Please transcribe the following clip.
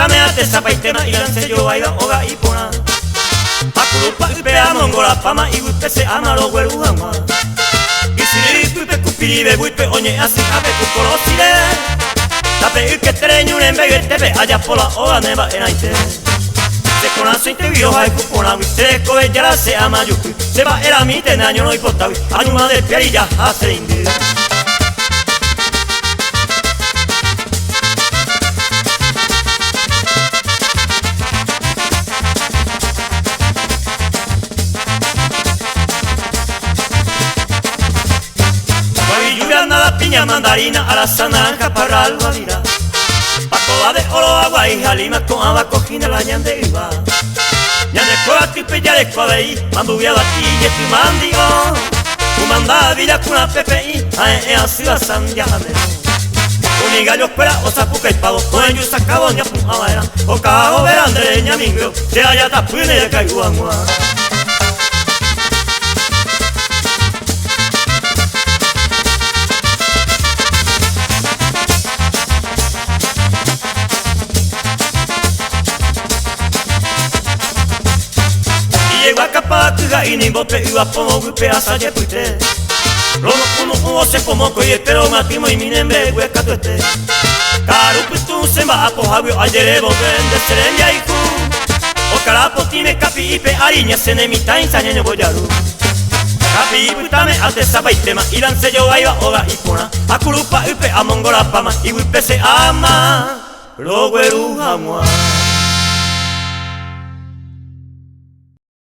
putame ate zapaitema iranse yo aiba oga ipona Akulupa upea mongola pama igupe se amaro gueru hama Isiri pupe kupiribe guipe onye asi abe kukolosire Tape uke tere nyunen bege tepe aya pola oga neba enaite Se konaso inte vio haiku pona wite koe yara se ama yuku Seba era mite naño no ipotawi Anuma de piarilla hase indi Piña mandarina, alaza naranja para albadira Pacoa de oro, agua y jalima con abaco gine la ñande iba Ñande coa tipe ya de coabei, mandubia batille tu mandigo Kumanda villa kuna PPI, ae asila sandiame Uni gallo fuera, osa puca y pavo, con ellos sacabo ña pun abaera O cago verandre ñamingo, se haya tapune de caiguangua Wakapakuga ini bope ua pomo gupe asaye puite Lomo kuno uo se pomo koye pero matimo iminembe weka tuete Karu putu semba apo hagio ayere bobende seremia iku Okarapo time kapi ipe ariña sene mitain sañeño boyaru Kapi putame ate sabaitema iranse yo aiba oga ipona Akulupa upe amongola pama iwipe se ama Logueru hamua